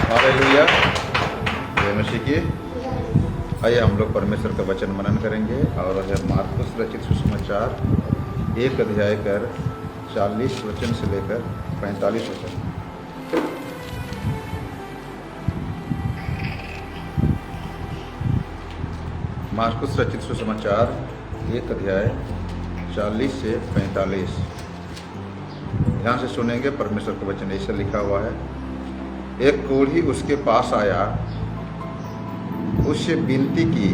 Hallelujah, जय मसीह की। आइए हम लोग परमेश्वर का वचन मनन करेंगे और है मार्कुस रचित सुसमाचार 1 अध्याय कर 40 वचन से लेकर 45 वचन। मार्कुस रचित सुसमाचार 1 अध्याय 40 से 45। ध्यान से सुनेंगे। परमेश्वर का वचन ऐसा लिखा हुआ है। एक कोढ़ी उसके पास आया, उससे विनती की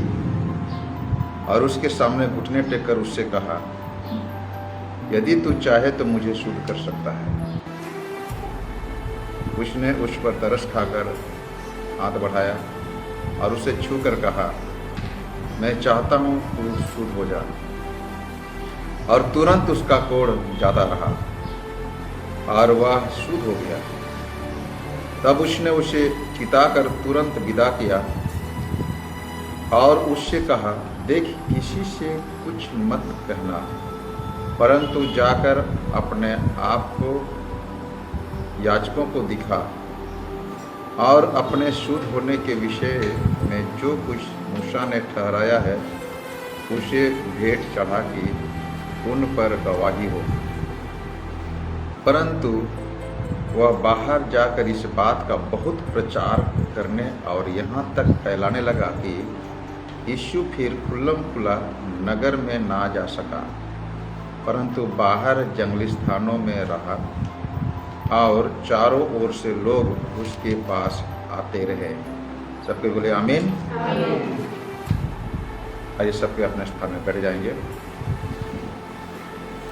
और उसके सामने घुटने टेक कर उससे कहा, यदि तू चाहे तो मुझे शुद्ध कर सकता है। उसने उस पर तरस खाकर हाथ बढ़ाया और उसे छू कर कहा, मैं चाहता हूँ तू शुद्ध हो जा। और तुरंत उसका कोढ़ जाता रहा और वह शुद्ध हो गया। तब उसने उसे चिताकर तुरंत विदा किया और उससे कहा, देख, किसी से कुछ मत कहना, परंतु जाकर अपने आप को याजकों को दिखा और अपने शुद्ध होने के विषय में जो कुछ मूसा ने ठहराया है उसे भेंट चढ़ा की उन पर गवाही हो। परंतु वह बाहर जाकर इस बात का बहुत प्रचार करने और यहाँ तक फैलाने लगा कि यीशु फिर खुल्लम खुला नगर में ना जा सका, परंतु बाहर जंगली स्थानों में रहा और चारों ओर से लोग उसके पास आते रहे। सबके बोले आमीन। आइए सबके अपने स्थान में बैठ जाएंगे।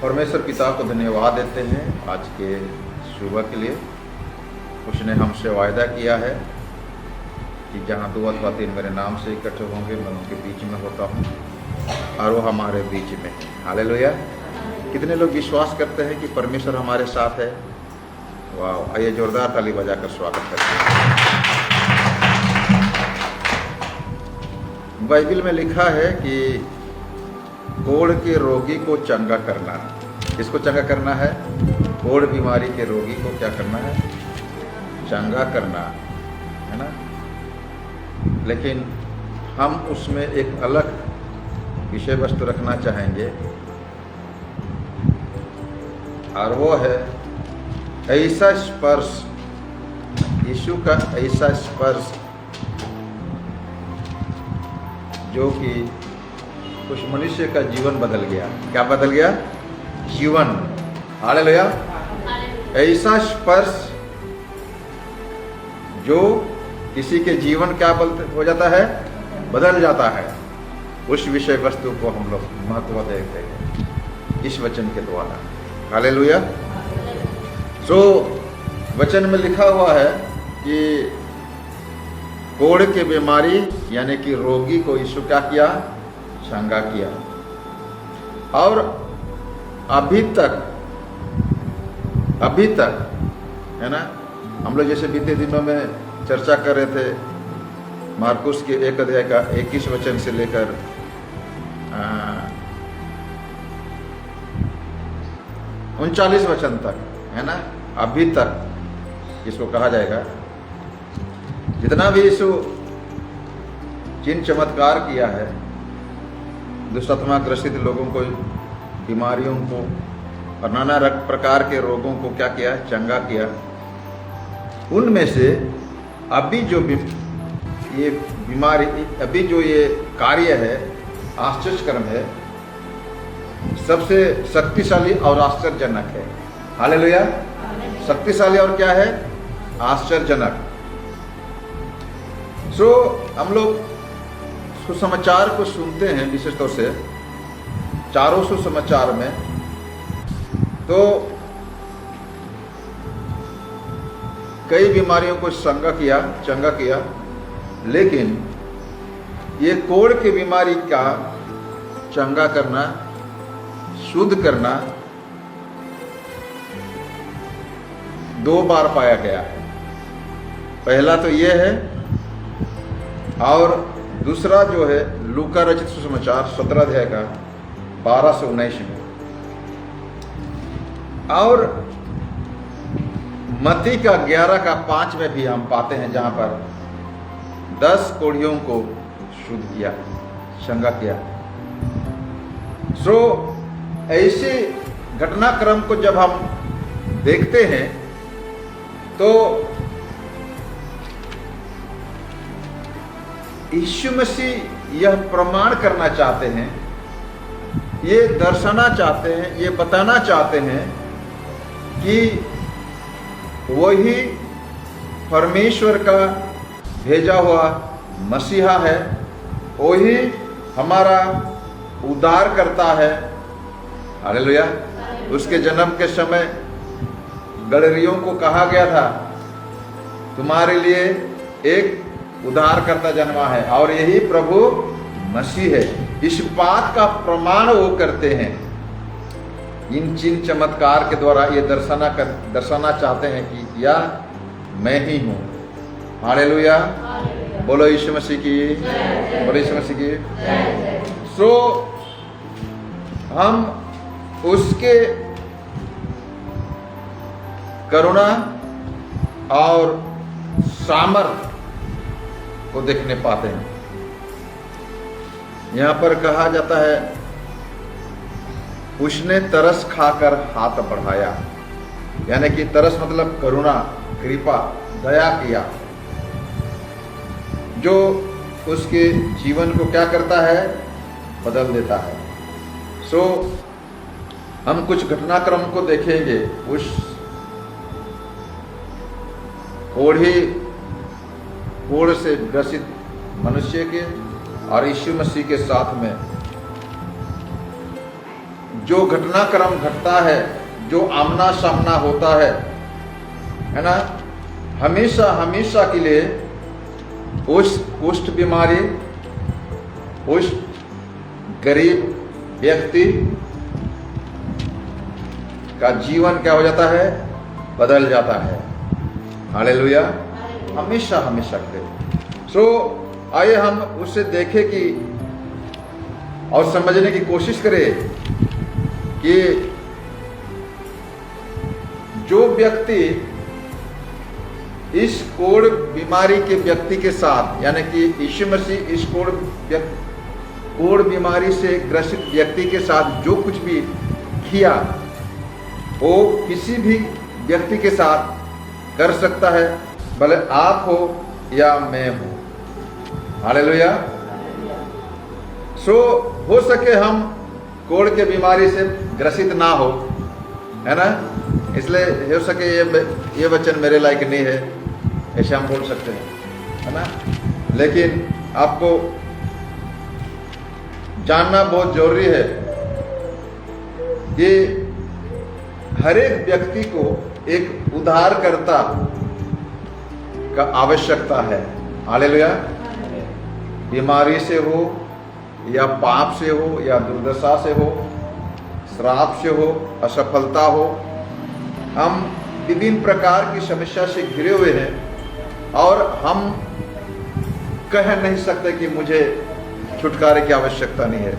परमेश्वर पिता को धन्यवाद देते हैं आज के सुबह के लिए। उसने हमसे वायदा किया है कि जहाँ 2 अथवा 3 मेरे नाम से इकट्ठे होंगे मैं उनके बीच में होता हूँ और वो हमारे बीच में है। हालेलुया। कितने लोग विश्वास करते हैं कि परमेश्वर हमारे साथ है? वाह, आइए जोरदार ताली बजाकर स्वागत करते हैं। बाइबल में लिखा है कि कोढ़ के रोगी को चंगा करना। किसको चंगा करना है? कोढ़ बीमारी के रोगी को क्या करना है? चंगा करना है ना। लेकिन हम उसमें एक अलग विषय वस्तु रखना चाहेंगे और वो है ऐसा स्पर्श, यीशु का ऐसा स्पर्श जो कि उस मनुष्य का जीवन बदल गया। क्या बदल गया? जीवन। हालेलुया। ऐसा स्पर्श जो किसी के जीवन क्या हो जाता है? बदल जाता है। उस विषय वस्तु को हम लोग महत्व देते हैं इस वचन के द्वारा। हालेलुया। तो वचन में लिखा हुआ है कि कोढ़ की बीमारी यानी कि रोगी को यीशु क्या किया? चंगा किया। और अभी तक है ना, हम लोग जैसे बीते दिनों में चर्चा कर रहे थे मार्कुस के 1 अध्याय का 21 वचन से लेकर 39 वचन तक, है ना। अभी तक इसको कहा जाएगा जितना भी यीशु चिन्ह चमत्कार किया है, दुष्टात्मा ग्रसित लोगों को, बीमारियों को और नाना प्रकार के रोगों को क्या किया? चंगा किया। उनमें से अभी जो ये बीमारी, अभी जो ये कार्य है, आश्चर्यकर्म है, सबसे शक्तिशाली और आश्चर्यजनक है। हालेलुया। शक्तिशाली और क्या है? आश्चर्यजनक। सो हम लोग सुसमाचार को सुनते हैं विशेष तौर से चारों सुसमाचार में, तो कई बीमारियों को चंगा किया, लेकिन ये कोढ़ की बीमारी का चंगा करना, शुद्ध करना 2 बार पाया गया है। पहला तो ये है और दूसरा जो है लूका रचित सुसमाचार 17 अध्याय का 12 से 19 में। और मत्ती का 11:5 में भी हम पाते हैं, जहां पर 10 कोढ़ियों को शुद्ध किया, चंगा किया। ऐसे घटनाक्रम को जब हम देखते हैं तो यीशु मसीह यह प्रमाण करना चाहते हैं, ये दर्शाना चाहते हैं, ये बताना चाहते हैं कि वही परमेश्वर का भेजा हुआ मसीहा है, वही हमारा उद्धार करता है। हालेलुया। उसके जन्म के समय गडरियों को कहा गया था, तुम्हारे लिए एक उद्धारकर्ता जन्मा है और यही प्रभु मसीह है। इस बात का प्रमाण वो करते हैं, इन चिन्ह चमत्कार के द्वारा ये दर्शाना चाहते हैं कि यह मैं ही हूँ। हालेलुया। बोलो यीशु मसीह की, बोलो यीशु मसीह की। हम उसके करुणा और सामर्थ को देखने पाते हैं। यहां पर कहा जाता है, उसने तरस खाकर हाथ बढ़ाया, यानी कि तरस मतलब करुणा, कृपा, दया किया, जो उसके जीवन को क्या करता है, बदल देता है। हम कुछ घटनाक्रम को देखेंगे उस कोढ़ से ग्रसित मनुष्य के और यीशु मसीह के साथ में जो घटनाक्रम घटता है, जो आमना सामना होता है ना, हमेशा हमेशा के लिए उस कुष्ठ बीमारी, उस गरीब व्यक्ति का जीवन क्या हो जाता है, बदल जाता है। हालेलुया। हमेशा हमेशा के लिए। आइए हम उससे देखें कि और समझने की कोशिश करें कि जो व्यक्ति इस कोढ़ बीमारी के व्यक्ति के साथ, यानी कि यीशु मसीह इस कोढ़ बीमारी से ग्रसित व्यक्ति के साथ जो कुछ भी किया, वो किसी भी व्यक्ति के साथ कर सकता है, भले आप हो या मैं हो। हालेलुया। हो सके हम कोढ़ के बीमारी से ग्रसित ना हो, है ना, इसलिए हो सके ये वचन मेरे लायक नहीं है, ऐसे हम बोल सकते हैं, है ना। लेकिन आपको जानना बहुत जरूरी है कि हर एक व्यक्ति को एक उद्धारकर्ता का आवश्यकता है। हालेलुया। बीमारी से हो या पाप से हो या दुर्दशा से हो, श्राप से हो, असफलता हो, हम विभिन्न प्रकार की समस्या से घिरे हुए हैं और हम कह नहीं सकते कि मुझे छुटकारे की आवश्यकता नहीं है।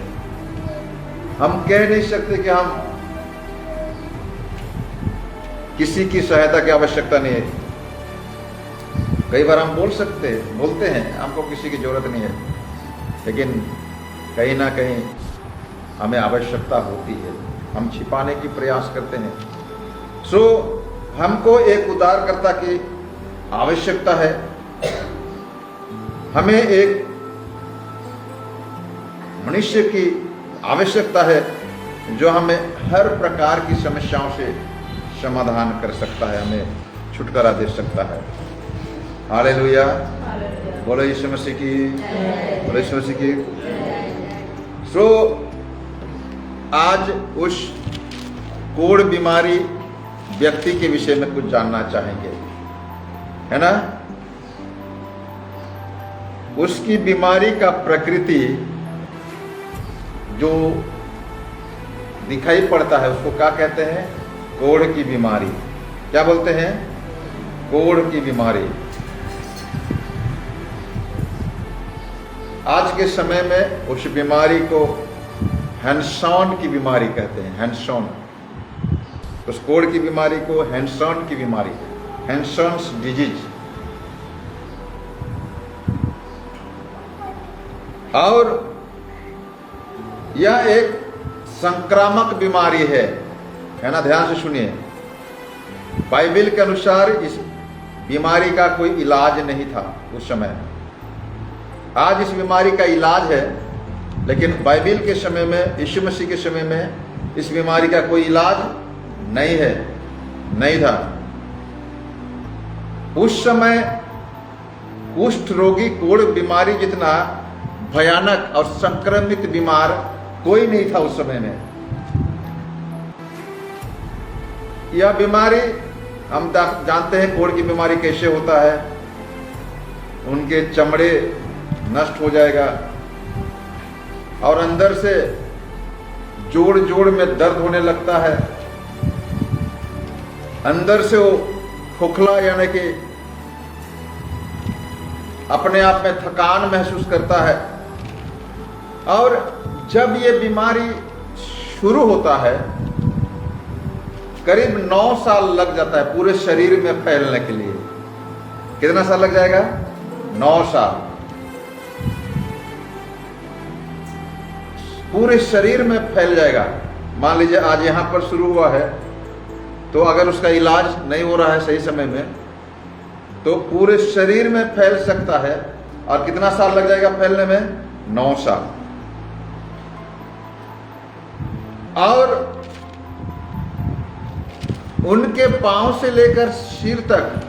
हम कह नहीं सकते कि हम किसी की सहायता की आवश्यकता नहीं है। कई बार हम बोलते हैं हमको किसी की जरूरत नहीं है, लेकिन कहीं ना कहीं हमें आवश्यकता होती है, हम छिपाने की प्रयास करते हैं। हमको एक उद्धारकर्ता की आवश्यकता है, हमें एक मनुष्य की आवश्यकता है जो हमें हर प्रकार की समस्याओं से समाधान कर सकता है, हमें छुटकारा दे सकता है। हालेलुया। बोलो यीशु मसीह की, बोलो यीशु मसीह की। आज उस कोढ़ बीमारी व्यक्ति के विषय में कुछ जानना चाहेंगे, है ना। उसकी बीमारी का प्रकृति जो दिखाई पड़ता है उसको क्या कहते हैं, कोढ़ की बीमारी। क्या बोलते हैं, कोढ़ की बीमारी। आज के समय में उस बीमारी को हैंड्सऑन की बीमारी कहते हैं। हैंड्सऑन, उस कोढ़ की बीमारी को हैंड्सऑन की बीमारी। Hansen's disease. और यह एक संक्रामक बीमारी है ना, ध्यान से सुनिए। बाइबल के अनुसार इस बीमारी का कोई इलाज नहीं था उस समय। आज इस बीमारी का इलाज है, लेकिन बाइबल के समय में, यीशु मसीह के समय में इस बीमारी का कोई इलाज नहीं है, नहीं था। उस समय कुष्ठ रोगी कोढ़ बीमारी जितना भयानक और संक्रमित बीमार कोई नहीं था उस समय में। यह बीमारी हम जानते हैं कोढ़ की बीमारी कैसे होता है। उनके चमड़े नष्ट हो जाएगा और अंदर से जोड़ जोड़ में दर्द होने लगता है। अंदर से वो खोखला यानी कि अपने आप में थकान महसूस करता है। और जब ये बीमारी शुरू होता है, करीब 9 साल लग जाता है पूरे शरीर में फैलने के लिए। कितना साल लग जाएगा? 9 साल पूरे शरीर में फैल जाएगा। मान लीजिए आज यहां पर शुरू हुआ है, तो अगर उसका इलाज नहीं हो रहा है सही समय में, तो पूरे शरीर में फैल सकता है। और कितना साल लग जाएगा फैलने में? 9 साल। और उनके पांव से लेकर सिर तक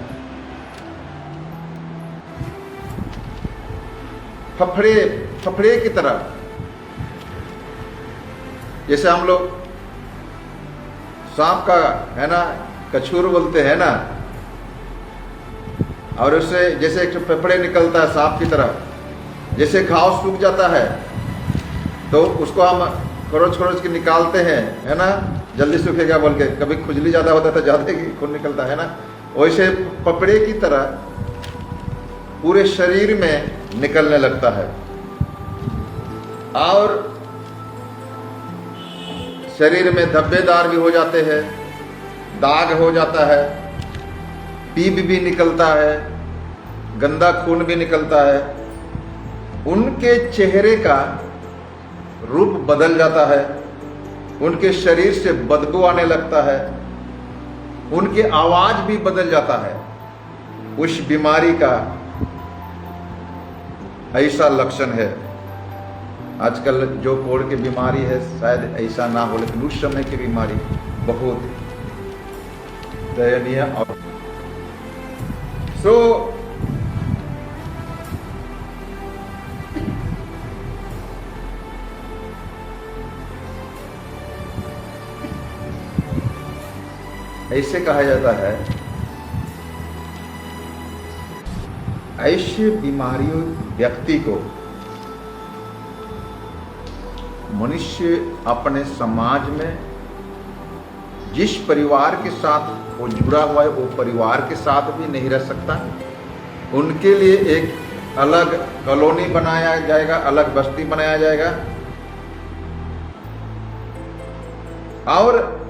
फफड़े की तरह, जैसे हम लोग सांप का है ना कछूर बोलते हैं ना, और उससे जैसे एक फेफड़े निकलता है सांप की तरह। जैसे घाव सूख जाता है तो उसको हम खरोच के निकालते हैं, है ना, जल्दी सूखेगा बोल के। कभी खुजली ज्यादा होता है तो ज्यादा खून निकलता है ना, वैसे पपड़े की तरह पूरे शरीर में निकलने लगता है। और शरीर में धब्बेदार भी हो जाते हैं, दाग हो जाता है, पीप भी निकलता है, गंदा खून भी निकलता है। उनके चेहरे का रूप बदल जाता है, उनके शरीर से बदबू आने लगता है, उनकी आवाज भी बदल जाता है। उस बीमारी का ऐसा लक्षण है। आजकल जो कोढ़ की बीमारी है शायद ऐसा ना हो, लेकिन उस समय की बीमारी बहुत दयनीय। और ऐसे कहा जाता है, ऐसे बीमारियों व्यक्ति को मनुष्य अपने समाज में जिस परिवार के साथ वो जुड़ा हुआ है वो परिवार के साथ भी नहीं रह सकता। उनके लिए एक अलग कॉलोनी बनाया जाएगा, अलग बस्ती बनाया जाएगा। और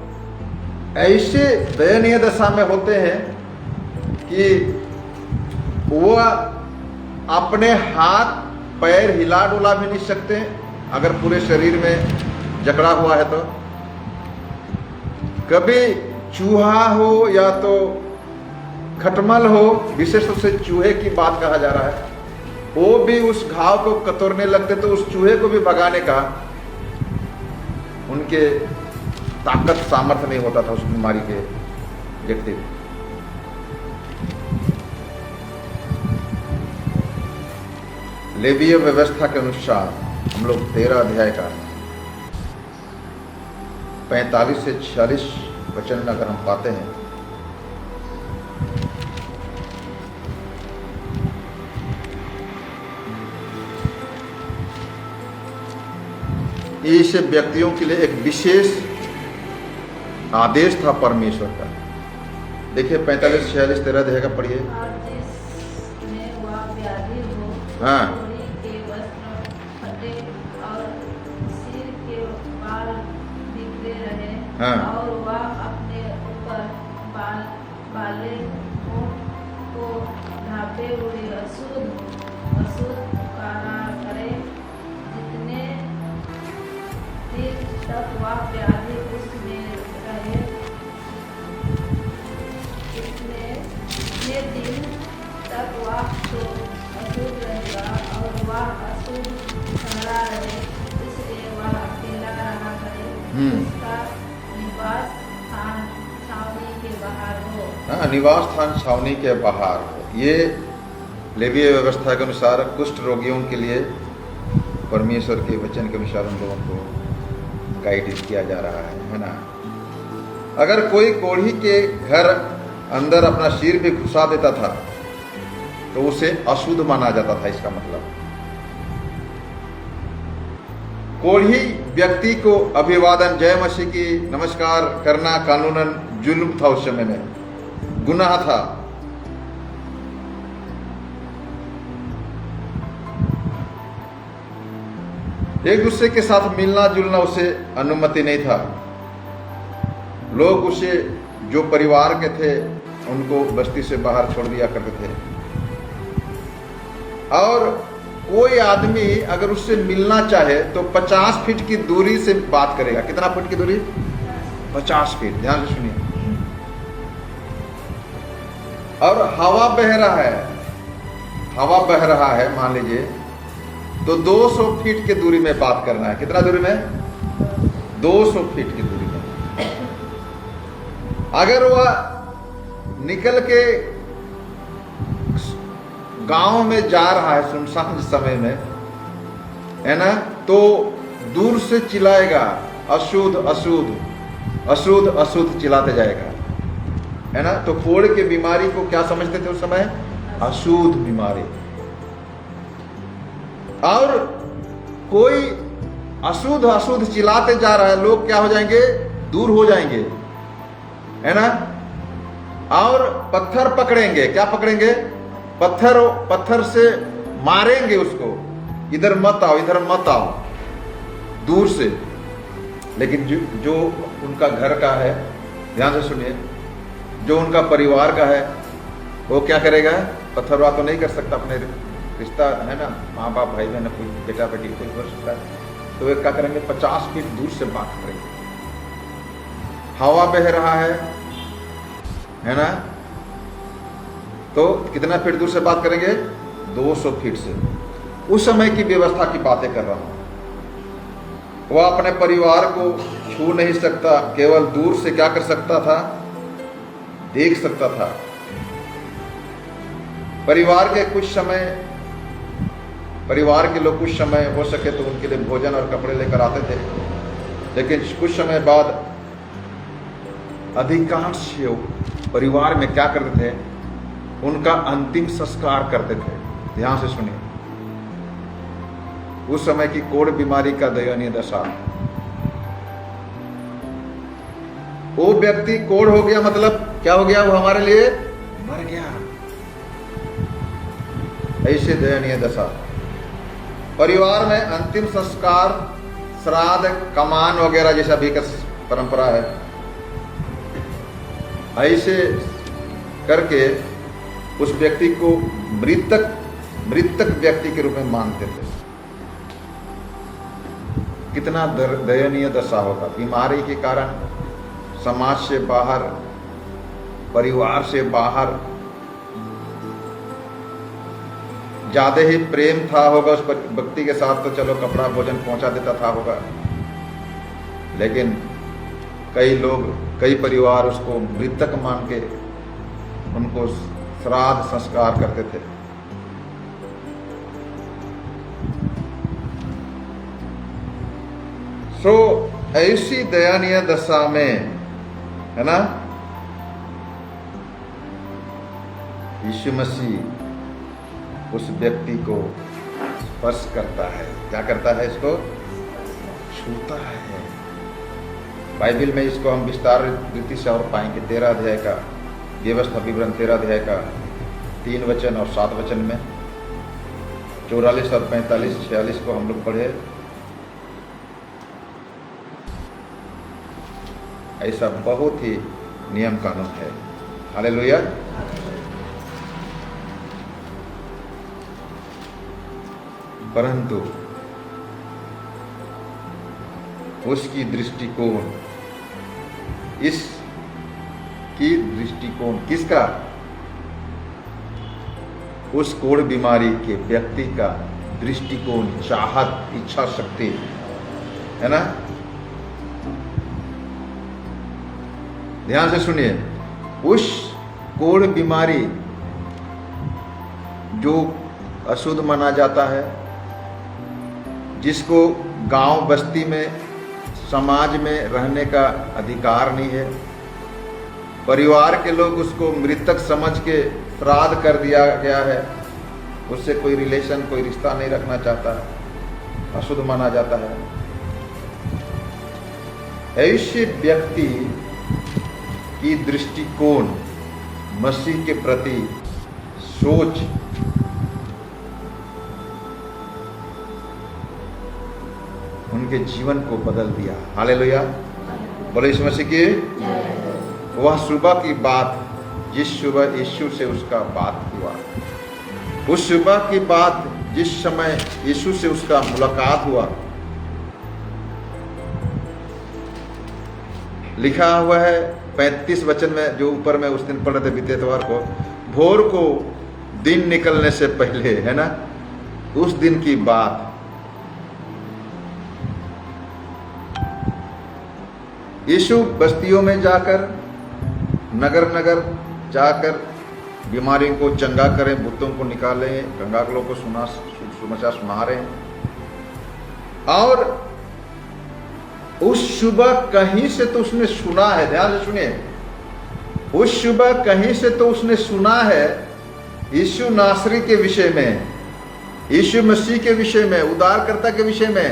ऐसे दयनीय दशा में होते हैं कि वो अपने हाथ पैर हिला डुला भी नहीं सकते अगर पूरे शरीर में जकड़ा हुआ है तो। कभी चूहा हो या तो खटमल हो, विशेष रूप से चूहे की बात कहा जा रहा है, वो भी उस घाव को कतरने लगते, तो उस चूहे को भी भगाने का उनके ताकत सामर्थ्य नहीं होता था उस बीमारी के व्यक्ति। लेवीय व्यवस्था के अनुसार हम लोग 13 अध्याय का 45 से 46 वचन अगर हम पाते हैं, ऐसे व्यक्तियों के लिए एक विशेष आदेश था परमेश्वर का। देखिए 45 46 13 अध्याय का पढ़िए। हाँ, के वस्त्र फटे और सिर के बाल बिखरे रहे, हाँ, और वह अपने ऊपर बाले तो अशुद्ध रहेगा और वह अशुद्ध ठहरा रहे, इसलिए वह अकेला रहा करे, उसका निवास स्थान छावनी के बाहर हो। हाँ, निवास स्थान छावनी के बाहर हो। ये लेवीय व्यवस्था के अनुसार कुष्ठ रोगियों के लिए परमेश्वर के वचन के अनुसार उन लोगों को गाइड किया जा रहा है ना। अगर कोई कोढ़ी के घर अंदर अपना सिर भी घुसा देता था तो उसे अशुद्ध माना जाता था। इसका मतलब कोढ़ी व्यक्ति को अभिवादन, जय मसीह की नमस्कार करना कानूनन जुल्म था, उस समय में गुनाह था। एक दूसरे के साथ मिलना जुलना उसे अनुमति नहीं था। लोग उसे जो परिवार के थे उनको बस्ती से बाहर छोड़ दिया करते थे। और कोई आदमी अगर उससे मिलना चाहे तो 50 फीट की दूरी से बात करेगा। कितना फीट की दूरी? 50 फीट। ध्यान से सुनिए। और हवा बह रहा है, हवा बह रहा है मान लीजिए, तो 200 फीट की दूरी में बात करना है। कितना दूरी में? 200 फीट की दूरी में। अगर वह निकल के गांव में जा रहा है सुनसान समय में, है ना, तो दूर से चिल्लाएगा अशुद्ध अशुद्ध अशुद्ध अशुद्ध चिल्लाते जाएगा, है ना। तो कोढ़ की बीमारी को क्या समझते थे उस समय? अशुद्ध बीमारी। और कोई अशुद्ध अशुद्ध चिल्लाते जा रहा है, लोग क्या हो जाएंगे? दूर हो जाएंगे, है ना। और पत्थर पकड़ेंगे। क्या पकड़ेंगे? पत्थर से मारेंगे उसको, इधर मत आओ, इधर मत आओ, दूर से। लेकिन जो उनका घर का है, ध्यान से सुनिए, जो उनका परिवार का है वो क्या करेगा? पत्थरवा तो नहीं कर सकता, अपने रिश्ता है ना, माँ बाप भाई बहन, कोई बेटा बेटी कोई हो सकता है, तो वे क्या करेंगे? 50 फीट दूर से बात करेंगे। हवा बह रहा है ना, तो कितना फीट दूर से बात करेंगे? 200 फीट से। उस समय की व्यवस्था की बातें कर रहा हूं। वह अपने परिवार को छू नहीं सकता, केवल दूर से क्या कर सकता था? देख सकता था। परिवार के लोग कुछ समय हो सके तो उनके लिए भोजन और कपड़े लेकर आते थे, लेकिन कुछ समय बाद अधिकांश परिवार में क्या करते थे? उनका अंतिम संस्कार करते थे। ध्यान से सुनिए, उस समय की कोढ़ बीमारी का दयनीय दशा। वो व्यक्ति कोढ़ हो गया, मतलब क्या हो गया? वो हमारे लिए मर गया। ऐसे दयनीय दशा। परिवार में अंतिम संस्कार, श्राद्ध, कमान वगैरह जैसा भी परंपरा है, ऐसे करके उस व्यक्ति को मृतक व्यक्ति के रूप में मानते थे। कितना दयनीय दशा होगा। बीमारी के कारण समाज से बाहर, परिवार से बाहर, ज्यादा ही प्रेम था होगा उस व्यक्ति के साथ तो चलो कपड़ा भोजन पहुंचा देता था होगा, लेकिन कई लोग, कई परिवार उसको मृतक मान के उनको श्राद्ध संस्कार करते थे। ऐसी दयनीय दशा में, है ना, यीशु मसीह उस व्यक्ति को स्पर्श करता है। क्या करता है? इसको छूता है। बाइबल में इसको हम विस्तार रीति से और पाएंगे। 13 अध्याय का व्यवस्था विवरण, 13 अध्याय का 3 वचन और 7 वचन में, 44 और 45, 46 को हम लोग पढ़े। ऐसा बहुत ही नियम कानून है। हालेलुया। परंतु उसकी दृष्टिकोण, इसकी दृष्टिकोण किसका? उस कोढ़ बीमारी के व्यक्ति का दृष्टिकोण, चाहत, इच्छा शक्ति, है ना। ध्यान से सुनिए, उस कोढ़ बीमारी जो अशुद्ध माना जाता है, जिसको गांव बस्ती में, समाज में रहने का अधिकार नहीं है, परिवार के लोग उसको मृतक समझ के श्राद्ध कर दिया गया है, उससे कोई रिलेशन, कोई रिश्ता नहीं रखना चाहता है, अशुद्ध माना जाता है। ऐसे व्यक्ति की दृष्टिकोण, मसीह के प्रति सोच, उनके जीवन को बदल दिया। हालेलुया, बोले यीशु मसीह की। वह सुबह की बात, जिस सुबह यीशु से उसका बात हुआ, उस सुबह की बात जिस समय यीशु से उसका मुलाकात हुआ, लिखा हुआ है 35 वचन में, जो ऊपर में उस दिन पढ़े थे बीते इतवार को, भोर को दिन निकलने से पहले, है ना, उस दिन की बात। यीशु बस्तियों में जाकर, नगर नगर जाकर बीमारियों को चंगा करें, भूतों को निकालें, कंगालों को समाचार सुना रहे हैं। और उस सुबह कहीं से तो उसने सुना है, ध्यान से सुनिए, उस सुबह कहीं से तो उसने सुना है यीशु नासरी के विषय में, यीशु मसीह के विषय में, उद्धारकर्ता के विषय में,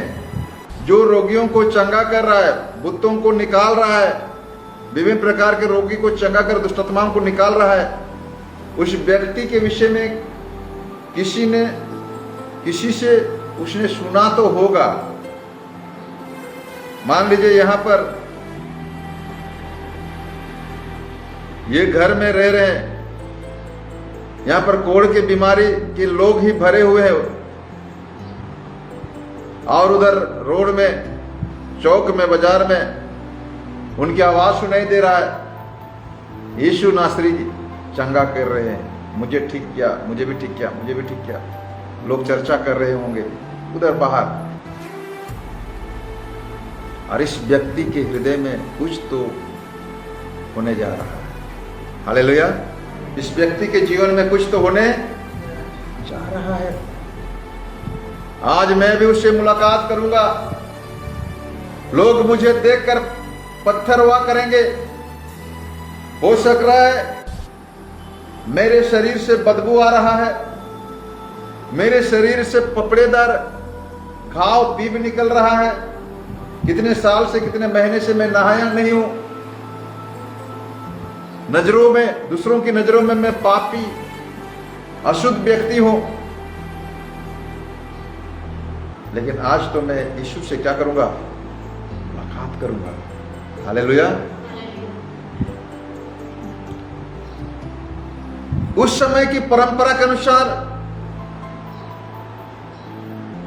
जो रोगियों को चंगा कर रहा है, भूतों को निकाल रहा है, विभिन्न प्रकार के रोगी को चंगा कर दुष्ट आत्माओं को निकाल रहा है। उस व्यक्ति के विषय में किसी से उसने सुना तो होगा। मान लीजिए यहां पर ये घर में रह रहे हैं, यहां पर कोढ़ की बीमारी के लोग ही भरे हुए हैं, और उधर रोड में, चौक में, बाजार में उनकी आवाज सुनाई दे रहा है, यीशु नासरी चंगा कर रहे हैं, मुझे ठीक किया, मुझे भी ठीक किया, मुझे भी ठीक किया। लोग चर्चा कर रहे होंगे उधर बाहर, और इस व्यक्ति के हृदय में कुछ तो होने जा रहा है। हालेलुया, इस व्यक्ति के जीवन में कुछ तो होने जा रहा है। आज मैं भी उससे मुलाकात करूंगा, लोग मुझे देखकर पत्थर हुआ करेंगे। हो सक रहा है मेरे शरीर से बदबू आ रहा है, मेरे शरीर से पपड़ेदार घाव पीप निकल रहा है, कितने साल से, कितने महीने से मैं नहाया नहीं हूं, नजरों में, दूसरों की नजरों में मैं पापी, अशुद्ध व्यक्ति हूं। लेकिन आज तो मैं यीशु से क्या करूंगा? मुलाकात करूंगा। हालेलुया। उस समय की परंपरा के अनुसार,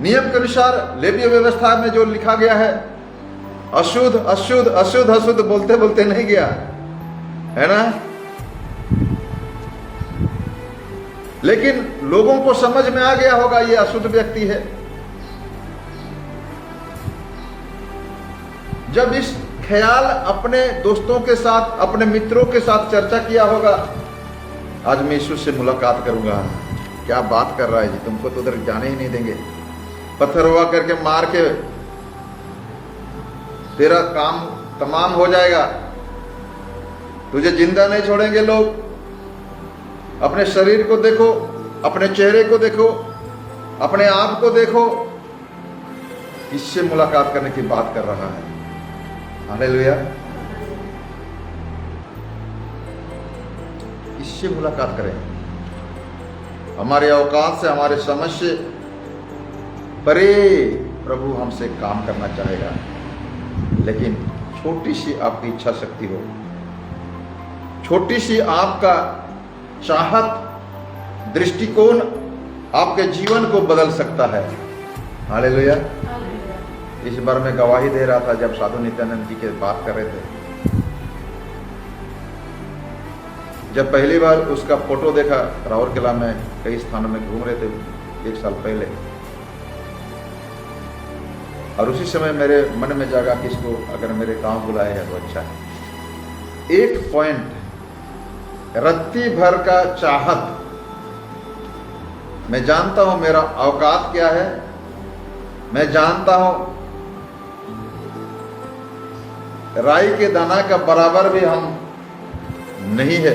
नियम के अनुसार, लेवीय व्यवस्था में जो लिखा गया है, अशुद्ध अशुद्ध अशुद्ध अशुद्ध बोलते बोलते नहीं गया, है ना। लेकिन लोगों को समझ में आ गया होगा ये अशुद्ध व्यक्ति है। जब इस ख्याल अपने दोस्तों के साथ, अपने मित्रों के साथ चर्चा किया होगा, आज मैं यीशु से मुलाकात करूंगा, क्या बात कर रहा है जी, तुमको तो उधर जाने ही नहीं देंगे, पत्थर हुआ करके मार के तेरा काम तमाम हो जाएगा, तुझे जिंदा नहीं छोड़ेंगे लोग। अपने शरीर को देखो, अपने चेहरे को देखो, अपने आप को देखो, किससे मुलाकात करने की बात कर रहा है। हालेलुया। इससे मुलाकात करें। हमारे औकात से, हमारे समझ से परे प्रभु हमसे काम करना चाहेगा। लेकिन छोटी सी आपकी इच्छा शक्ति हो, छोटी सी आपका चाहत, दृष्टिकोण आपके जीवन को बदल सकता है। हालेलुया। इस बार मैं गवाही दे रहा था जब साधु नित्यानंद जी के बात कर रहे थे। जब पहली बार उसका फोटो देखा, राउरकेला में कई स्थानों में घूम रहे थे 1 साल पहले, और उसी समय मेरे मन में जागा कि इसको अगर मेरे गांव बुलाया है तो अच्छा है। एक पॉइंट, रत्ती भर का चाहत। मैं जानता हूं मेरा औकात क्या है, मैं जानता हूं राई के दाना का बराबर भी हम नहीं है।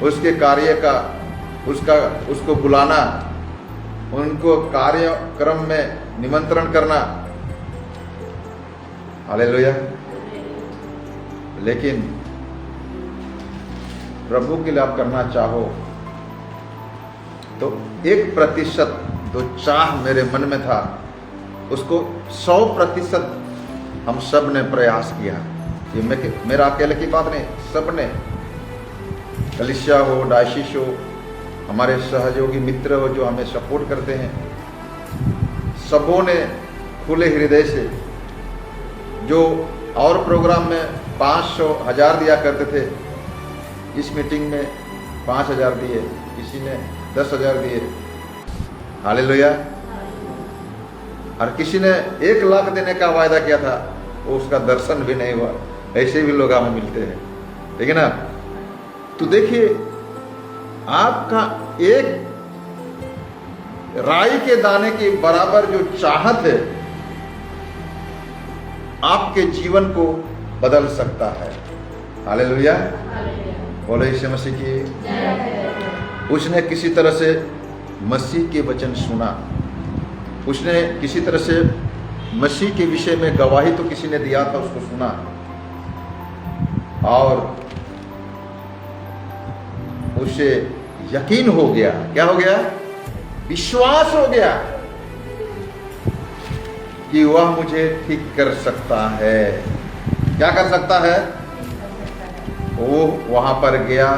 उसके कार्य का, उसको बुलाना, उनको कार्यक्रम में निमंत्रण करना, हालेलुया। लेकिन प्रभु के लिए आप करना चाहो तो 1% जो चाह मेरे मन में था उसको 100% हम सब ने प्रयास किया। ये मेरा अकेले की बात नहीं, सब ने, कलिसिया हो, डायसिस हो, हमारे सहयोगी मित्र हो जो हमें सपोर्ट करते हैं, सबों ने खुले हृदय से, जो और प्रोग्राम में 500 1000 दिया करते थे, इस मीटिंग में 5000 दिए, किसी ने 10,000 दिए, हालेलुया। और किसी ने 1 लाख देने का वायदा किया था, वो उसका दर्शन भी नहीं हुआ। ऐसे भी लोग हमें मिलते हैं, ठीक है ना। तो देखिए, आपका एक राई के दाने के बराबर जो चाहत है आपके जीवन को बदल सकता है, हालेलुया। बोलो यीशु मसीह की। उसने किसी तरह से मसीह के वचन सुना, उसने किसी तरह से मसीह के विषय में गवाही तो किसी ने दिया था, उसको सुना, और उसे यकीन हो गया। क्या हो गया? विश्वास हो गया कि वह मुझे ठीक कर सकता है। क्या कर सकता है? वो वहां पर गया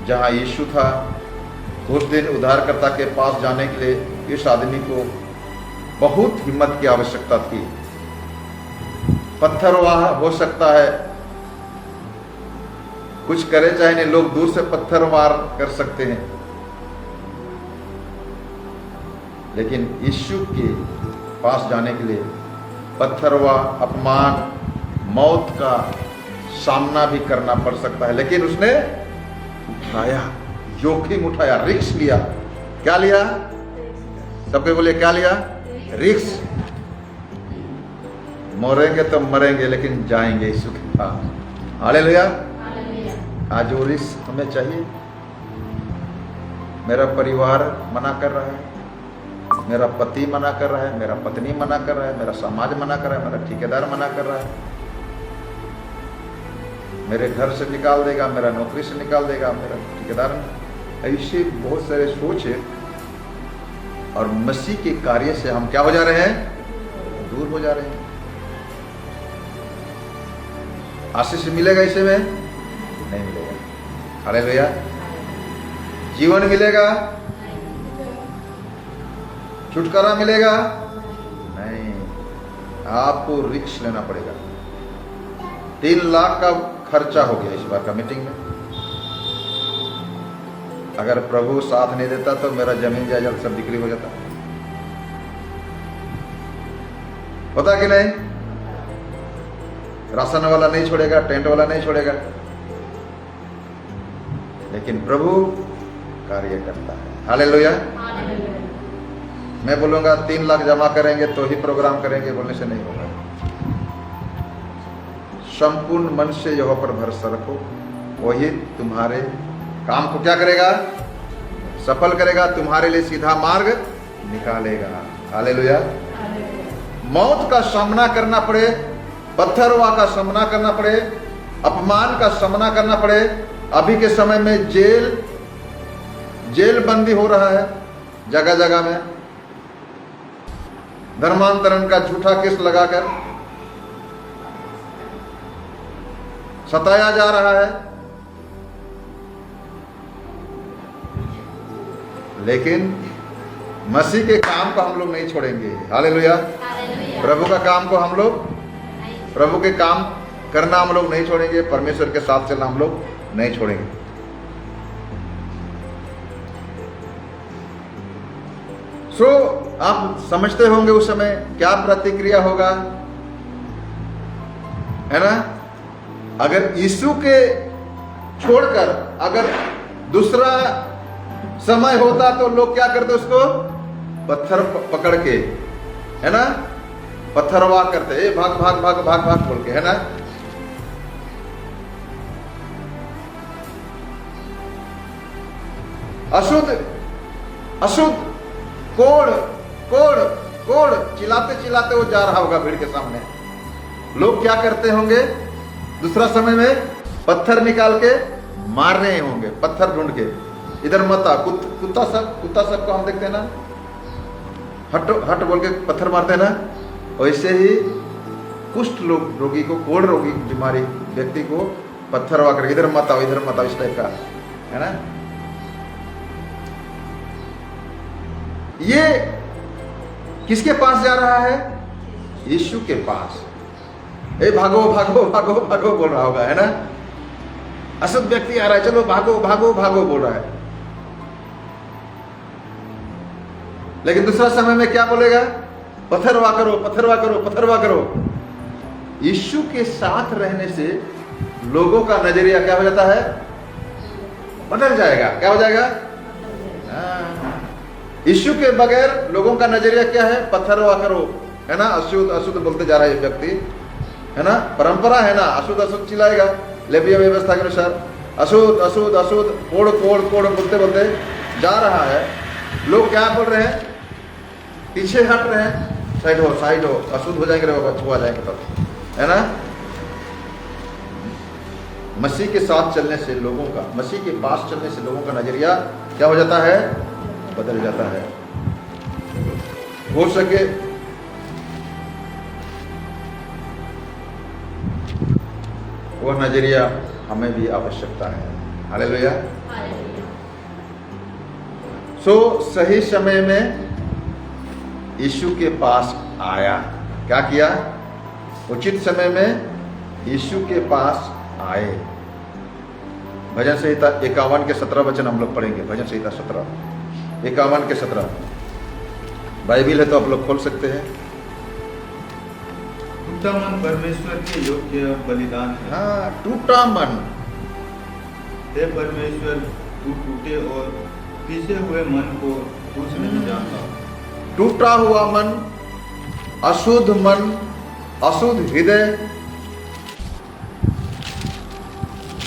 जहां यीशु था। उस दिन उद्धारकर्ता के पास जाने के लिए इस आदमी को बहुत हिम्मत की आवश्यकता थी। पत्थरवाह हो सकता है, कुछ करे चाहे नहीं, लोग दूर से पत्थर वार कर सकते हैं, लेकिन यीशु के पास जाने के लिए पत्थरवाह, अपमान, मौत का सामना भी करना पड़ सकता है। लेकिन उसने उठाया, जोखिम उठाया, रिस्क लिया। क्या लिया? सबके बोले क्या लिया? रिस्क। मरेंगे तो मरेंगे, लेकिन जाएंगे यीशु के पास, हालेलुया। आज वो रिस्क हमें चाहिए। मेरा परिवार मना कर रहा है, मेरा पति मना कर रहा है, मेरा पत्नी मना कर रहा है, मेरा समाज मना कर रहा है, मेरा ठेकेदार मना कर रहा है, मेरे घर से निकाल देगा, मेरा नौकरी से निकाल देगा, मेरा ठेकेदार। ऐसे बहुत सारे सोच है, और मसीह के कार्य से हम क्या हो जा रहे हैं? दूर हो जा रहे हैं। आशीष मिलेगा इसे में? नहीं मिलेगा, हालेलुया। जीवन मिलेगा? छुटकारा मिलेगा? नहीं, आपको रिस्क लेना पड़ेगा। 3 लाख का खर्चा हो गया इस बार का मीटिंग में। अगर प्रभु साथ नहीं देता तो मेरा जमीन जायदाद सब बिक्री हो जाता। होता कि नहीं? राशन वाला नहीं छोड़ेगा, टेंट वाला नहीं छोड़ेगा, लेकिन प्रभु कार्य करता है, हालेलुया। मैं बोलूंगा 3 लाख जमा करेंगे तो ही प्रोग्राम करेंगे, बोलने से नहीं होगा। संपूर्ण मन से यहोवा पर भरोसा रखो, वही तुम्हारे काम को क्या करेगा? सफल करेगा, तुम्हारे लिए सीधा मार्ग निकालेगा, हालेलुया। मौत का सामना करना पड़े, पत्थरवा का सामना करना पड़े, अपमान का सामना करना पड़े। अभी के समय में जेल बंदी हो रहा है जगह जगह में, धर्मांतरण का झूठा केस लगाकर सताया जा रहा है, लेकिन मसीह के काम को हम लोग नहीं छोड़ेंगे, हालेलुया। प्रभु का काम को हम लोग, प्रभु के काम करना हम लोग नहीं छोड़ेंगे, परमेश्वर के साथ चलना हम लोग नहीं छोड़ेंगे। सो आप समझते होंगे उस समय क्या प्रतिक्रिया होगा, है ना। अगर यीशु के छोड़कर अगर दूसरा समय होता तो लोग क्या करते, उसको पत्थर पकड़ के, है ना, पत्थरवाह करते, ए भाग भाग भाग भाग भाग बोल के, है ना। अशुद्ध अशुद्ध कोड़ कोड़ कोड़ चिल्लाते चिल्लाते वो जा रहा होगा भीड़ के सामने। लोग क्या करते होंगे दूसरा समय में, पत्थर निकाल के मार रहे होंगे, पत्थर ढूंढ के, इधर मत आ, कुत्ता सब को हम देखते हैं ना, हट हट बोल के पत्थर मारते हैं ना। वैसे ही कुष्ठ रोगी को, कोढ़ रोगी बीमारी व्यक्ति को पत्थर वाकर इधर मत आओ, इधर मत आओ, इस टाइप का, है ना। ये किसके पास जा रहा है? यीशु के पास। ए भागो भागो भागो भागो बोल रहा होगा, है ना। अशुद्ध व्यक्ति आ रहा है, चलो भागो भागो भागो बोल रहा है। लेकिन दूसरा समय में क्या बोलेगा? पत्थरवाह करो, पत्थरवाह करो, पत्थरवाह करो। यीशु के साथ रहने से लोगों का नजरिया क्या हो जाता है? बदल जाएगा। क्या हो जाएगा? यीशु के बगैर लोगों का नजरिया क्या है? पत्थरवाह करो, है ना। अशुद्ध अशुद्ध बोलते जा रहा है ये व्यक्ति, है ना। परंपरा है ना, अशुद्ध अशुद्ध चिल्लाएगा लेविया व्यवस्था के अनुसार। अशुद्ध अशुद्ध अशुद्ध कोड़ कोड़ कोड़ बोलते बोलते जा रहा है। लोग क्या बोल रहे हैं? पीछे हट रहे हैं, साइड हो, साइड हो, अशुद्ध हो जाएंगे, छुआ जाएंगे तब, है ना। मसीह के साथ चलने से लोगों का, मसीह के पास चलने से लोगों का नजरिया क्या हो जाता है? बदल जाता है। हो सके वह नजरिया हमें भी आवश्यकता है। हालेलुया। सो सही समय में यीशु के पास आया, क्या किया? उचित समय में यीशु के पास आए। भजन संहिता 51 के 17 वचन हम लोग पढ़ेंगे। भजन संहिता 51 के 17 बाइबिल है तो आप लोग खोल सकते हैं। टूटा मन परमेश्वर के योग्य बलिदान है। हाँ, टूटा मन। हे परमेश्वर, तू टूटे और पिसे हुए मन को कुछ नहीं जानता। टूटा हुआ मन, अशुद्ध मन, अशुद्ध हृदय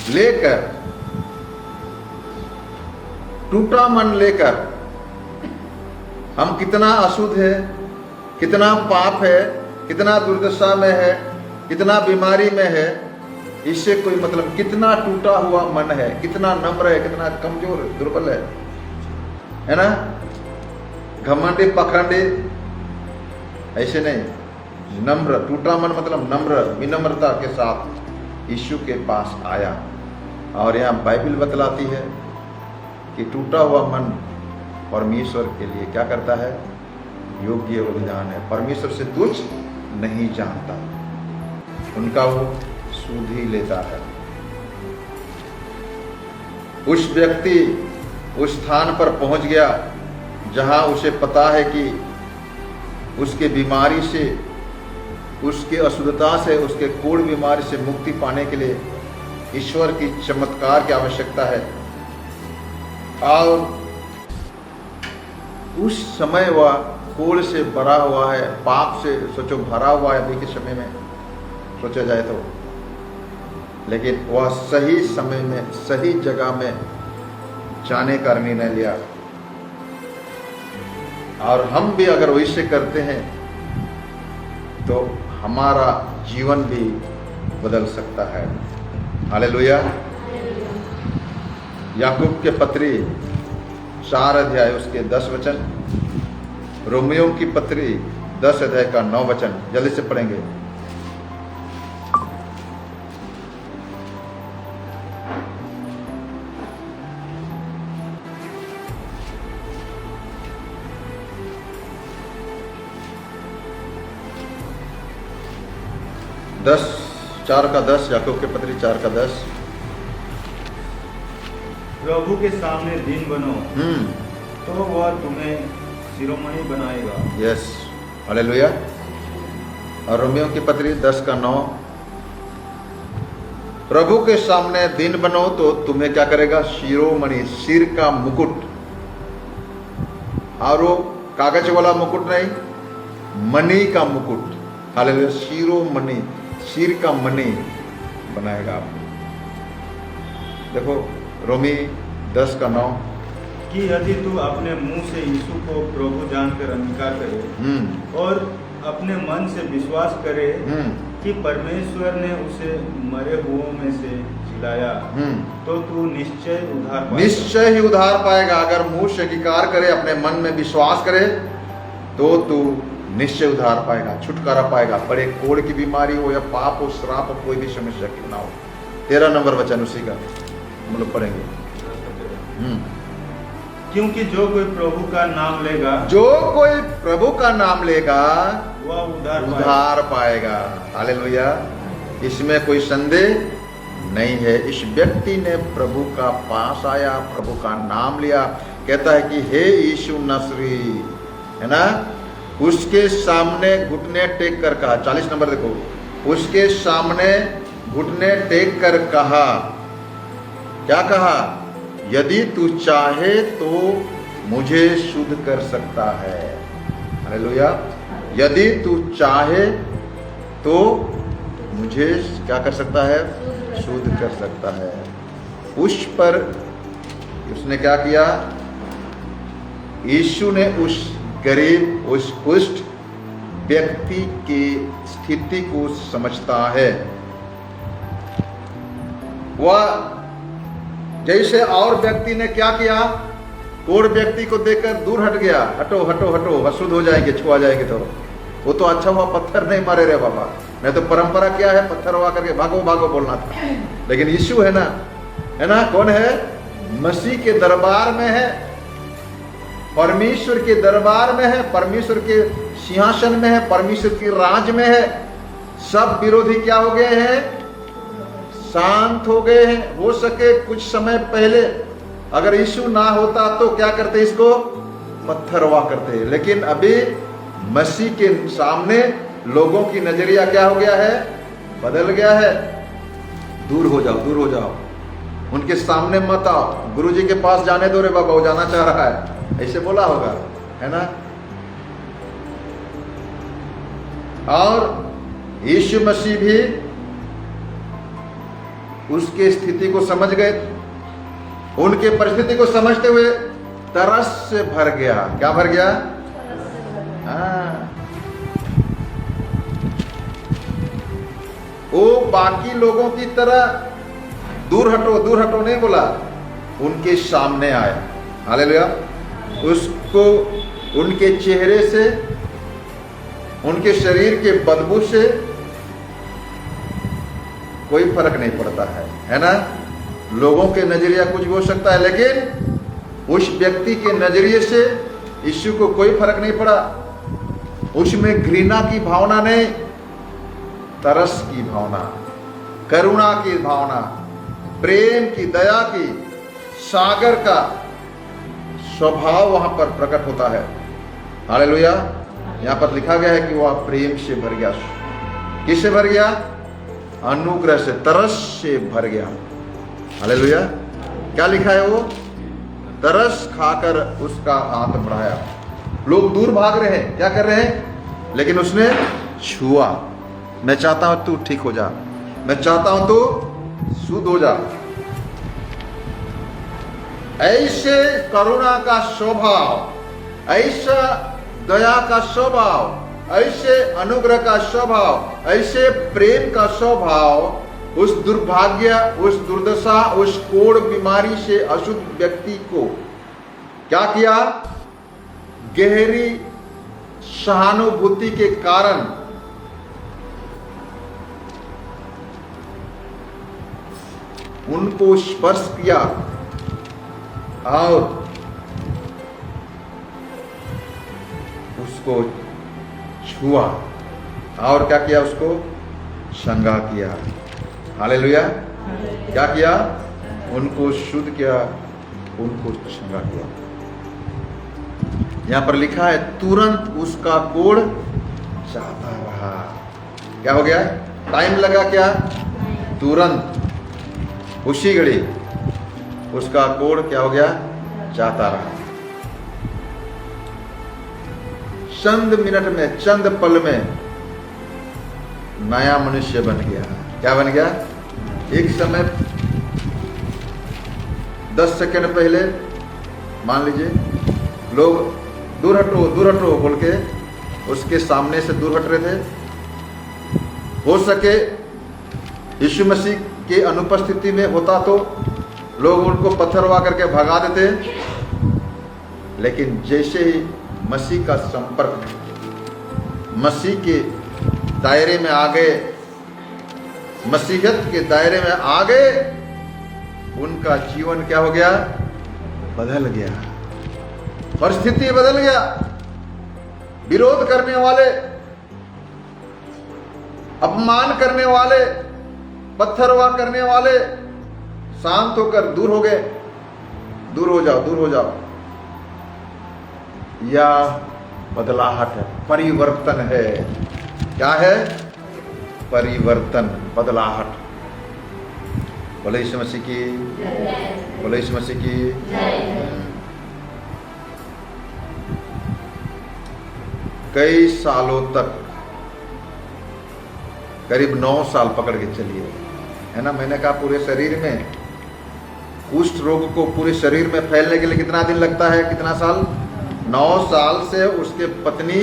लेकर, टूटा मन लेकर हम कितना अशुद्ध है, कितना पाप है, कितना दुर्दशा में है, कितना बीमारी में है, इससे कोई मतलब। कितना टूटा हुआ मन है, कितना नम्र है, कितना कमजोर दुर्बल है ना। घमंडी पखंडी ऐसे नहीं, नम्र। टूटा मन मतलब नम्र, विनम्रता के साथ यीशु के पास आया। और यहाँ बाइबिल बतलाती है कि टूटा हुआ मन परमेश्वर के लिए क्या करता है? योग्य बलिदान है। परमेश्वर से तुच्छ नहीं जानता, उनका वो सुध ही लेता है। उस व्यक्ति उस स्थान पर पहुंच गया जहां उसे पता है कि उसके बीमारी से, उसके अशुद्धता से, उसके कोढ़ बीमारी से मुक्ति पाने के लिए ईश्वर की चमत्कार की आवश्यकता है। और उस समय वह कोढ़ से भरा हुआ है, पाप से सोचो भरा हुआ है अभी के समय में सोचा जाए तो। लेकिन वह सही समय में, सही जगह में जाने का निर्णय लिया। और हम भी अगर वैसे करते हैं तो हमारा जीवन भी बदल सकता है। हालेलुया। याकूब के पत्री 4 अध्याय उसके 10 वचन, रोमियो की पत्री 10 अध्याय का 9 वचन जल्दी से पढ़ेंगे। दस 4 का 10, याकूब के पत्री 4 का 10। प्रभु के सामने दीन बनो तो वह तुम्हें शिरोमणि बनाएगा। Yes, hallelujah. और रोमियो की पत्री 10:9, प्रभु के सामने दीन बनो तो तुम्हें क्या करेगा? शिरोमणि, सिर का मुकुट। और वो कागज वाला मुकुट नहीं, मणि का मुकुट। हालेलुया, शिरोमणि, सिर का मणि बनाएगा आपको। देखो रोमी 10:9, कि यदि तू अपने मुंह से यीशु को प्रभु जानकर अंगीकार करे और अपने मन से विश्वास करे कि परमेश्वर ने उसे मरे हुओं में से जिलाया तो तू निश्चय उद्धार पाएगा। निश्चय ही उद्धार पाएगा। अगर मुंह से अंगीकार करे, अपने मन में विश्वास करे, तो तू निश्चय उद्धार पाएगा, छुटकारा पाएगा। बड़े कोढ़ की बीमारी हो या पाप हो, श्राप हो, कोई भी समस्या क्यों ना हो। 13 नंबर वचन उसी का हम लोग पढ़ेंगे। क्योंकि जो कोई प्रभु का नाम लेगा, जो कोई प्रभु का नाम लेगा वह उद्धार पाएगा। हालेलुया, इसमें कोई संदेह नहीं है। इस व्यक्ति ने प्रभु का पास आया, प्रभु का नाम लिया, कहता है कि हे यीशु नसरी, है ना। उसके सामने घुटने टेक कर कहा, 40 नंबर देखो, उसके सामने घुटने टेक कर कहा, क्या कहा? यदि तू चाहे तो मुझे शुद्ध कर सकता है। हालेलुया, यदि तू चाहे तो मुझे क्या कर सकता है? शुद्ध कर सकता है। उस पर उसने क्या किया? यीशु ने उस गरीब, उस कुष्ठ व्यक्ति की स्थिति को समझता है। वह जैसे और व्यक्ति ने क्या किया? कोढ़ व्यक्ति को देखकर दूर हट गया, हटो हटो हटो, अशुद्ध हो जाएंगे, छुआ जाएंगे। तो वो तो अच्छा हुआ पत्थर नहीं मारे रे बाबा, नहीं तो परंपरा क्या है? पत्थर हुआ करके भागो भागो बोलना था। लेकिन यीशु है ना, कौन है? मसीह के दरबार में है, परमेश्वर के दरबार में है, परमेश्वर के सिंहासन में है, परमेश्वर के राज में है। सब विरोधी क्या हो गए हैं? शांत हो गए हैं। हो सके कुछ समय पहले अगर यीशु ना होता तो क्या करते? इसको पत्थर हुआ करते। लेकिन अभी मसीह के सामने लोगों की नजरिया क्या हो गया है? बदल गया है। दूर हो जाओ, दूर हो जाओ, उनके सामने मत आओ, गुरुजी के पास जाने दो रे बाबा, वो जाना चाह रहा है, ऐसे बोला होगा, है ना। और यीशु मसीह भी उसके स्थिति को समझ गए, उनके परिस्थिति को समझते हुए तरस से भर गया। क्या भर गया? वो बाकी लोगों की तरह दूर हटो नहीं बोला, उनके सामने आया। हालेलुया। उसको उनके चेहरे से, उनके शरीर के बदबू से कोई फर्क नहीं पड़ता है ना। लोगों के नजरिया कुछ भी हो सकता है, लेकिन उस व्यक्ति के नजरिए से यीशु को कोई फर्क नहीं पड़ा। उसमें घृणा की भावना नहीं, तरस की भावना, करुणा की भावना, प्रेम की, दया की, सागर का स्वभाव वहां पर प्रकट होता है। हालेलुया। यहां पर लिखा गया है कि वह प्रेम से भर गया। किससे भर गया? अनुग्रह से, तरस से भर गया। हालेलुया। क्या लिखा है? वो तरस खाकर उसका हाथ बढ़ाया। लोग दूर भाग रहे हैं, क्या कर रहे हैं? लेकिन उसने छुआ। मैं चाहता हूं तू ठीक हो जा, मैं चाहता हूं तू शुद्ध हो जा। ऐसे करुणा का स्वभाव, ऐसा दया का स्वभाव, ऐसे अनुग्रह का स्वभाव, ऐसे प्रेम का स्वभाव उस दुर्भाग्य, उस दुर्दशा, उस कोढ़ बीमारी से अशुद्ध व्यक्ति को क्या किया? गहरी सहानुभूति के कारण उनको स्पर्श किया और उसको छुआ और क्या किया? उसको संगा किया। हालेलुया। क्या किया? उनको शुद्ध किया, उनको चंगा किया। यहां पर लिखा है तुरंत उसका कोढ़ जाता रहा। क्या हो गया? टाइम लगा क्या? तुरंत, उसी घड़ी उसका कोढ़ क्या हो गया? जाता रहा। चंद मिनट में, चंद पल में नया मनुष्य बन गया। क्या बन गया? एक समय 10 सेकंड पहले मान लीजिए लोग दूर हटो बोल के उसके सामने से दूर हट रहे थे। हो सके यीशु मसीह के अनुपस्थिति में होता तो लोग उनको पत्थरवा करके भगा देते, लेकिन जैसे ही मसीह का संपर्क, मसीह के दायरे में आ गए, मसीहत के दायरे में आ गए, उनका जीवन क्या हो गया? बदल गया। परिस्थिति बदल गया। विरोध करने वाले, अपमान करने वाले, पत्थरवा करने वाले शांत होकर दूर हो गए। दूर हो जाओ, दूर हो जाओ। यह बदलाहट है, परिवर्तन है। क्या है? परिवर्तन, बदलाहट। बोले यीशु मसीह की, बोले यीशु मसीह की। कई सालों तक, करीब 9 साल पकड़ के चलिए, है ना। मैंने कहा पूरे शरीर में कुष्ठ रोग को पूरे शरीर में फैलने के लिए कितना दिन लगता है? कितना साल? 9 साल से उसके पत्नी,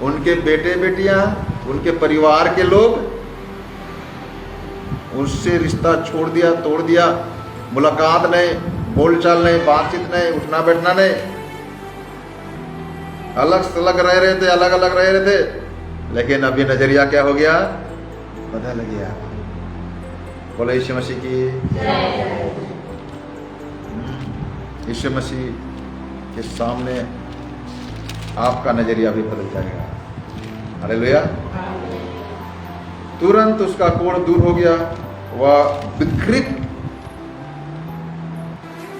उनके बेटे बेटियां, उनके परिवार के लोग उससे रिश्ता छोड़ दिया, तोड़ दिया। मुलाकात नहीं, बोलचाल नहीं, बातचीत नहीं, उठना बैठना नहीं। अलग थलग रह रहे थे, अलग अलग रह रहे थे, लेकिन अभी नजरिया क्या हो गया? बदल गया। बोले यीशु मसीह की। यीशु मसीह के सामने आपका नजरिया भी बदल जाएगा। हालेलुया। तुरंत उसका कोढ़ दूर हो गया। वह विकृत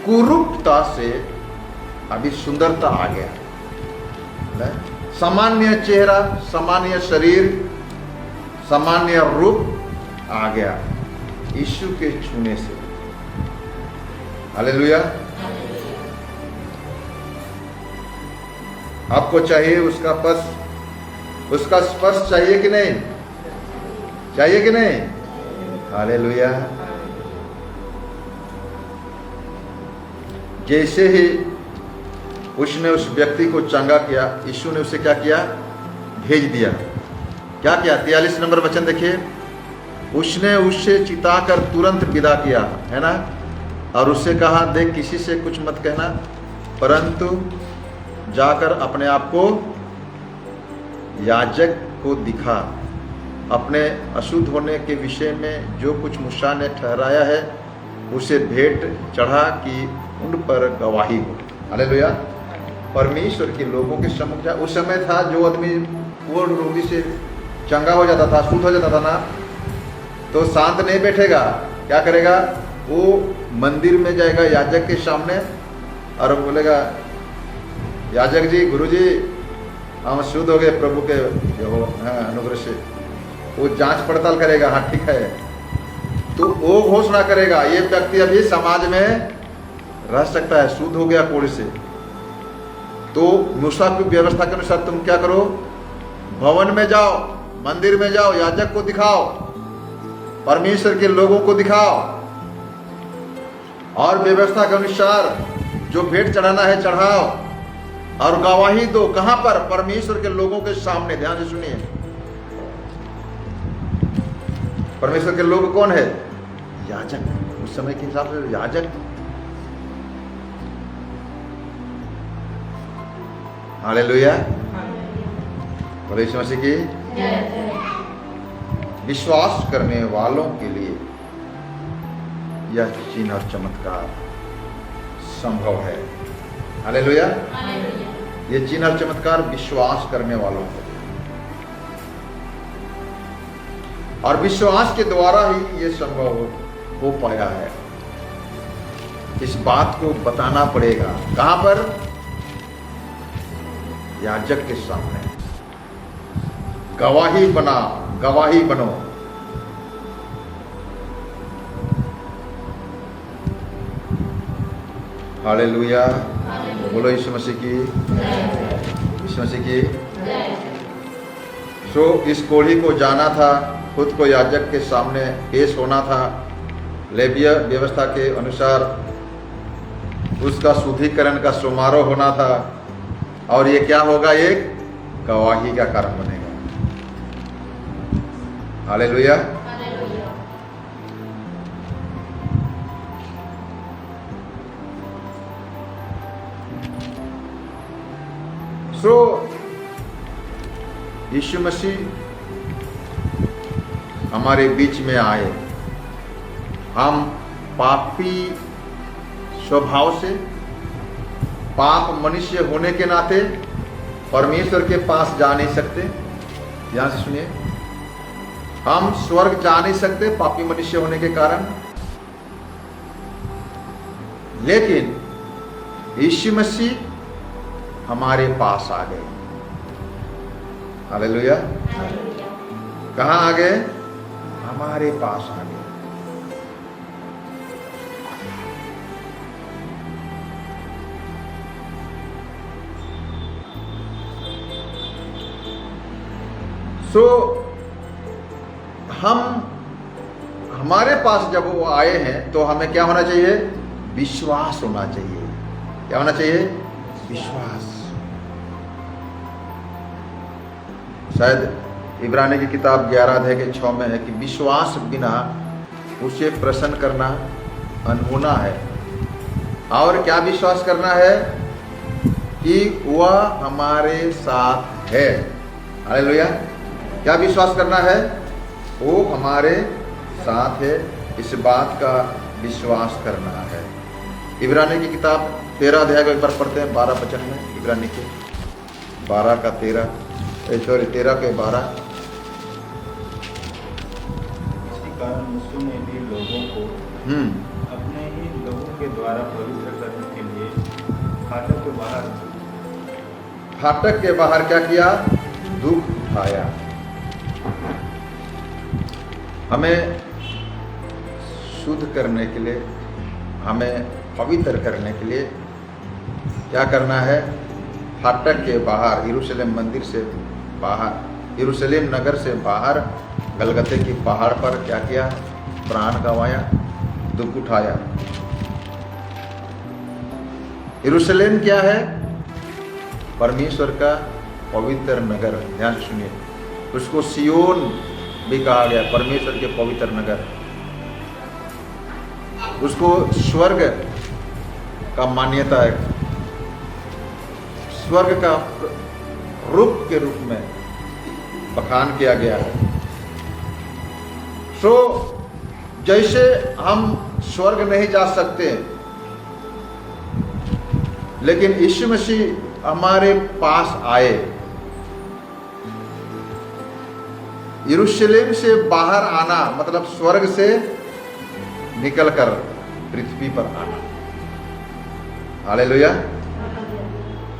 कुरूपता से अभी सुंदरता आ गया। सामान्य चेहरा, सामान्य शरीर, सामान्य रूप आ गया यीशु के छूने से। हालेलुया। आपको चाहिए उसका स्पर्श चाहिए कि नहीं? चाहिए कि नहीं? हालेलुया। जैसे ही उसने उस व्यक्ति को चंगा किया, यीशु ने उसे क्या किया? भेज दिया। क्या किया? 43 नंबर वचन देखिए। उसने उससे चिताकर तुरंत विदा किया, है ना, और उससे कहा, देख किसी से कुछ मत कहना, परंतु जाकर अपने आप को याजक को दिखा। अपने अशुद्ध होने के विषय में जो कुछ मूसा ने ठहराया है उसे भेंट चढ़ा कि उन पर गवाही हो। हालेलुया। परमेश्वर के लोगों के सम्मुख जा। उस समय था जो आदमी पूर्ण रोगी से चंगा हो जाता था, शुद्ध हो जाता था ना, तो शांत नहीं बैठेगा। क्या करेगा? वो मंदिर में जाएगा याजक के सामने और बोलेगा, याजक जी, गुरु जी, हम शुद्ध हो गए प्रभु के जो अनुग्रह से। वो जांच पड़ताल करेगा, हाँ ठीक है, तो वो घोषणा करेगा ये व्यक्ति अभी समाज में रह सकता है, शुद्ध हो गया कोढ़ से। तो मूसा की व्यवस्था के अनुसार तुम क्या करो? भवन में जाओ, मंदिर में जाओ, याजक को दिखाओ, परमेश्वर के लोगों को दिखाओ, और व्यवस्था के अनुसार जो भेंट चढ़ाना है चढ़ाओ, और गवाही दो। कहां पर? परमेश्वर के लोगों के सामने। ध्यान से सुनिए, परमेश्वर के लोग कौन है? याजक। उस समय के हिसाब से याजक। हालेलुया। बोले यीशु मसीह की। विश्वास करने वालों के लिए यह चिन्ह और चमत्कार संभव है। हालेलुया। ये चिन्ह और चमत्कार विश्वास करने वालों को, और विश्वास के द्वारा ही ये संभव हो पाया है। इस बात को बताना पड़ेगा। कहां पर? याजक के सामने। गवाही बनो। हालेलुया। बोलो यीशु मसीह की। यीशु मसीह की। सो इस कोढ़ी को जाना था, खुद को याजक के सामने पेश होना था, लेवीय व्यवस्था के अनुसार उसका शुद्धिकरण का समारोह होना था, और ये क्या होगा? एक गवाही का कारण बनेगा। हालेलुया। सो यीशु मसीह हमारे बीच में आए। हम पापी स्वभाव से, पाप मनुष्य होने के नाते परमेश्वर के पास जा नहीं सकते। ध्यान से सुनिए, हम स्वर्ग जा नहीं सकते पापी मनुष्य होने के कारण, लेकिन यीशु मसीह हमारे पास आ गए। हालेलुया। कहां आ गए? हमारे पास आ गए। सो हमारे पास जब वो आए हैं तो हमें क्या होना चाहिए? विश्वास होना चाहिए। क्या होना चाहिए? विश्वास। शायद इब्रानी की किताब 11 अध्याय के 6 में है कि विश्वास बिना उसे प्रसन्न करना अनहोना है। और क्या विश्वास करना है? कि वह हमारे साथ है। हालेलुया। क्या विश्वास करना है? वो हमारे साथ है, इस बात का विश्वास करना है। इब्रानी की किताब 13 अध्याय को एक बार पढ़ते हैं, 12 वचन में। इब्रानी के 12 का 13 के 12। इसी कारण यीशु ने भी लोगों को अपने ही लोगों के द्वारा पवित्र करने के लिए फाटक के बाहर क्या किया? दुख उठाया। हमें शुद्ध करने के लिए, हमें पवित्र करने के लिए क्या करना है? फाटक के बाहर, यरूशलेम मंदिर से बाहर, यरूशलेम नगर से बाहर गलगते की पहाड़ पर क्या किया? प्राण गंवाया, दुख उठाया। यरूशलेम क्या है? परमेश्वर का पवित्र नगर। ध्यान से सुनिए, उसको सियोन भी कहा गया, परमेश्वर के पवित्र नगर। उसको स्वर्ग का मान्यता है, स्वर्ग का रूप के रूप में बखान किया गया है। सो जैसे हम स्वर्ग नहीं जा सकते, लेकिन यीशु मसीह हमारे पास आए। यरूशलेम से बाहर आना मतलब स्वर्ग से निकलकर पृथ्वी पर आना। हालेलुया।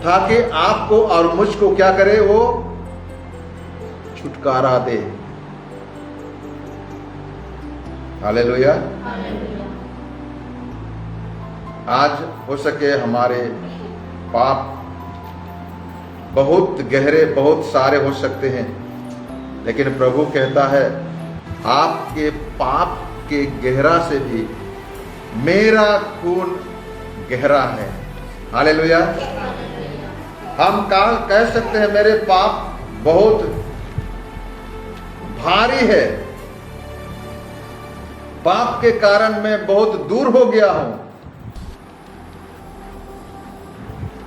ताकि आपको और मुझको क्या करे? वो छुटकारा दे। हालेलुया। आज हो सके हमारे पाप बहुत गहरे, बहुत सारे हो सकते हैं, लेकिन प्रभु कहता है आपके पाप के गहरा से भी मेरा खून गहरा है। हालेलुया। हम कह सकते हैं मेरे पाप बहुत भारी है, पाप के कारण मैं बहुत दूर हो गया हूं।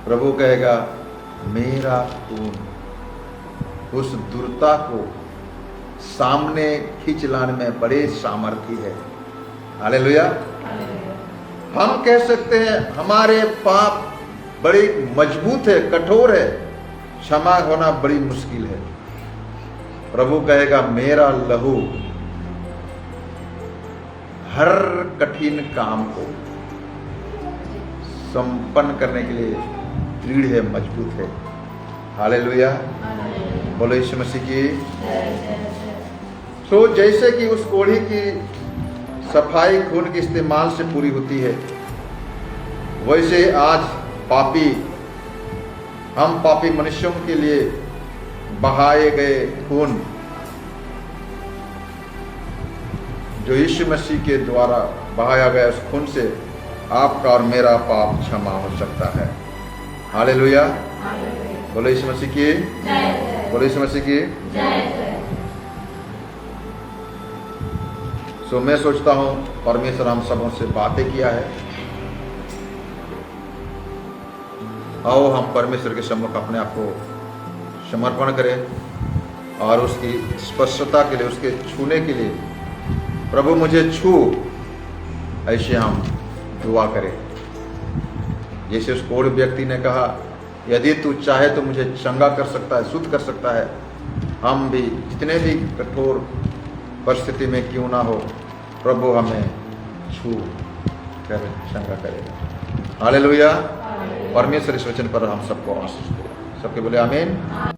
प्रभु कहेगा मेरा खून उस दूरता को सामने खींच लाने में बड़े सामर्थी है। हालेलुया। हम कह सकते हैं हमारे पाप बड़ी मजबूत है, कठोर है, क्षमा होना बड़ी मुश्किल है। प्रभु कहेगा मेरा लहू हर कठिन काम को संपन्न करने के लिए दृढ़ है, मजबूत है। हालेलुया, बोलो यीशु मसीह की। तो जैसे कि उस कोढ़ी की सफाई खून के इस्तेमाल से पूरी होती है, वैसे आज हम पापी मनुष्यों के लिए बहाए गए खून, जो यीशु मसीह के द्वारा बहाया गया उस खून से आपका और मेरा पाप क्षमा हो सकता है। हालेलुया, बोलो यीशु मसीह की, बोलो यीशु मसीह की। सो मैं सोचता हूँ परमेश्वर हम सबों से बातें किया है। आओ हम परमेश्वर के सम्मुख अपने आप को समर्पण करें और उसकी स्पष्टता के लिए, उसके छूने के लिए, प्रभु मुझे छू, ऐसे हम दुआ करें। जैसे उस कोढ़ व्यक्ति ने कहा, यदि तू चाहे तो मुझे चंगा कर सकता है, शुद्ध कर सकता है। हम भी जितने भी कठोर परिस्थिति में क्यों ना हो, प्रभु हमें छू कर चंगा करेगा। हालेलुया, परमेश्वर इस वचन पर हम सबको आशीष दे। सबके बोले आमीन।